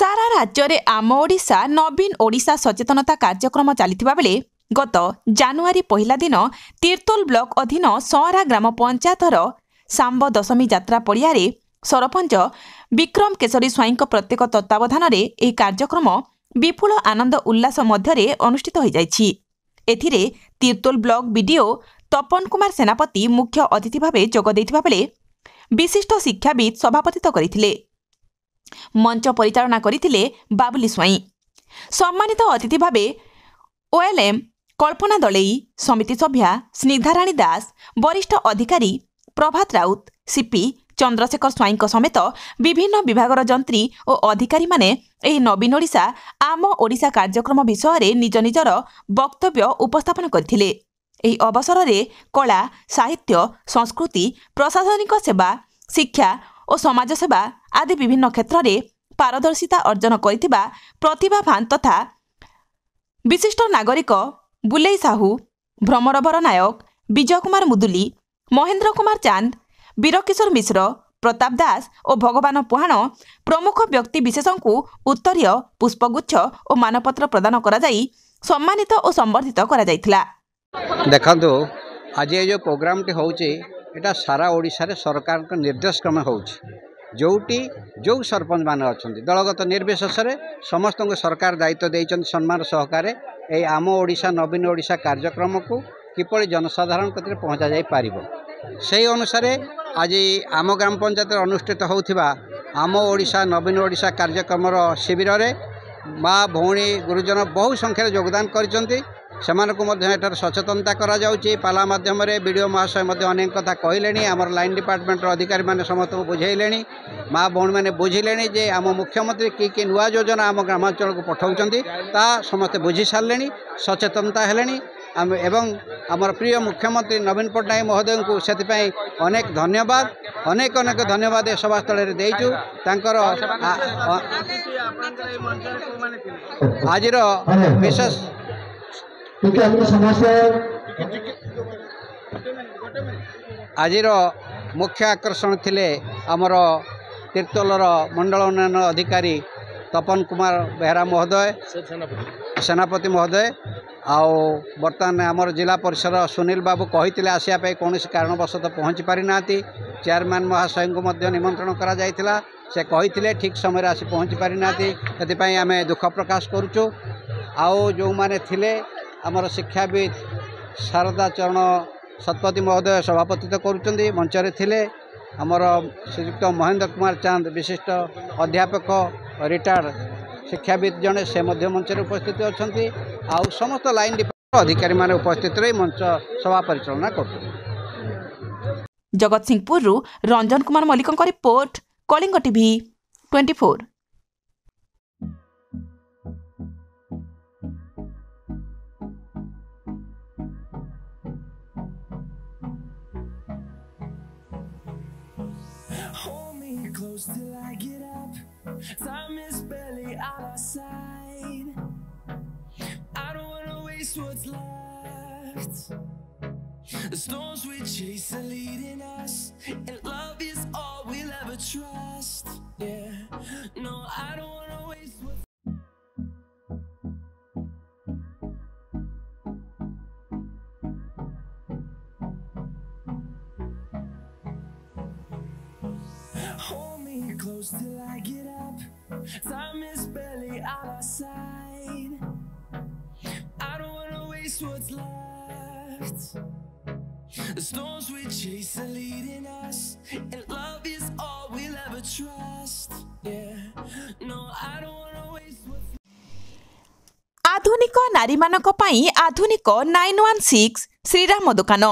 सारा राज्य में आम ओडिशा नवीन ओडिशा सचेतनता कार्यक्रम चलता बेले गत जानुआरी पहला दिन तीर्तोल ब्लॉक अधीन सौरा ग्राम पंचायतर सांब दशमी यात्रा पड़िया सरपंच विक्रम केशरी स्वाई प्रत्येक तत्वावधान में यह कार्यक्रम विपुल आनंद उल्लास मध्य अनुष्ठित हो जाइछि। एथिरे तीर्तोल ब्लॉक बीडीओ तपन कुमार सेनापति मुख्य अतिथि भाव जोग देथिबा बेले विशिष्ट शिक्षाविद सभापतित्व करथिले। मंच परिचालना करथिले बाबुली स्वाई। सम्मानित अतिथि भावे ओएलएम कल्पना दलेई, समिति सभ्या स्निग्धाराणी दास, वरिष्ठ अधिकारी प्रभात राउत, सीपी चंद्रशेखर स्वाई समेत विभिन्न विभागर जंत्री और अधिकारी माने एही नवीन ओडिशा आम ओडिशा कार्यक्रम विषय निज निजर वक्तव्य उपस्थापन करथिले। एही अवसर में कला, साहित्य, संस्कृति, प्रशासनिक सेवा, शिक्षा और समाज सेवा आदि विभिन्न क्षेत्र में पारदर्शिता अर्जन करिथिबा प्रतिभावान तथा विशिष्ट नागरिक बुलेई साहू, भ्रमरवर नायक, विजय कुमार मुदुली, महेंद्र कुमार चांद, वीरकिशोर मिश्र, प्रताप दास और भगवान पुहाण प्रमुख व्यक्ति विशेषों को उत्तरीय पुष्पगुच्छ और मानपत्र प्रदान करा जाई सम्मानित और संवर्धित करा जाइथिला। देखो आज ये जो प्रोग्राम टी होउची एटा सारा ओडिशा रे सरकार का निर्देश क्रम होउची, जोटी जो सरपंच मान अछंती दलगत निर्विशेष रे समस्त को सरकार दायित्व देइछन सम्मान सहकारे ए आम ओडिशा नवीन ओडिशा कार्यक्रम को किपरि जनसाधारण कतिर पहुंचा जाई पारिबो से अनुसार आज आम ग्राम पंचायत अनुष्ठित होउथिबा आम ओडिशा नवीन ओडिशा कार्यक्रम शिविर रे माँ भौणी गुरुजन बहु संख्यार योगदान करिसंती। सेमानकु मध्य एटार सचेतनता करा जाउची। पाला माध्यम रे वीडियो महाशय मध्य अनेक कथा कहलेनी, आमर लाइन डिपार्टमेंट अधिकारी माने समस्त को बुझेलेनी, माँ भौणी माने बुझिलेनी जे आम मुख्यमंत्री की नुआ योजना आम ग्रामांचल को पठाउचंती ता समस्त बुझी सारलेनी, सचेतनता हेलेनी। एवं आमर प्रिय मुख्यमंत्री नवीन पट्टनायक महोदय को सेतिपई अनेक धन्यवाद, अनेक अनेक धन्यवाद ए सभास्थल रे देइचु। तांकर आजिर विशेष आजिर मुख्य आकर्षण थिले आमर तीर्तोलर मंडल उन्नयन अधिकारी तपन कुमार बेहरा महोदय, सेनापति महोदय आओ बर्तमान आमर जिला परिषद सुनील बाबू कही आसापी कौन कारणवश पहुँची पारि ना। चेयरमैन महाशय को मध्य निमंत्रण करा जायतिला, से कही ठीक समय आसी पहुँची पारि ना। से आम दुख प्रकाश करुचु। आओ जो माने थिले आमर शिक्षाविद शारदा चरण शतपथी महोदय सभापतित्व करुचंदी। मंचरे थिले आमर श्रीयुक्त महेंद्र कुमार चांद विशिष्ट अध्यापक रिटायर्ड शिक्षाविद जड़े से मंचर उपस्थित अच्छा। आउ समस्त लाइन डिपार्टमेंट अधिकारी माने उपस्थित रही मंच सभा परिचालना कर। Jagatsinghpur Ranjan Kumar Mallick report, Kalinga TV 24। Hold me close till I get up. Time is barely on our side. I don't wanna waste what's left. The storms we chase are leading us, and love is all we'll ever trust. Yeah, no, I don't wanna waste what's Hold me close till I get up. Time is barely on our side. I don't wanna waste what's left. The storms we chase are leading us, and love is all we'll ever trust. Yeah, no, I don't wanna waste what's आधुनिक नारी मानक पई आधुनिक 916 श्रीराम दुकान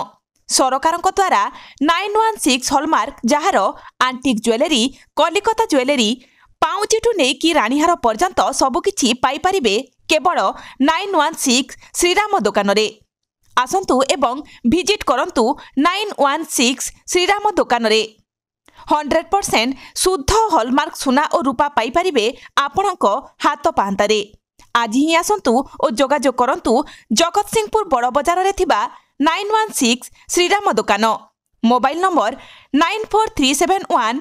सरकार द्वारा 916 hallmark jar आंटिक jewellery, Kolkata jewellery, पाउचिठू नेकी रानीहार पर्यंत सबकिछि पाई परिबे केवल 916 श्रीराम दुकान रे। आसंतु एवं विजिट करंतु 916 श्रीराम दुकान रे। 100% शुद्ध हॉलमार्क सुना और रूपा पाई परिबे आपणक हाथ पांतारे। आज ही आसंतु और जोगाजोग करंतु जगतसिंहपुर बड़ बजार रे थिबा 916 श्रीराम दुकान। Mobile number 943711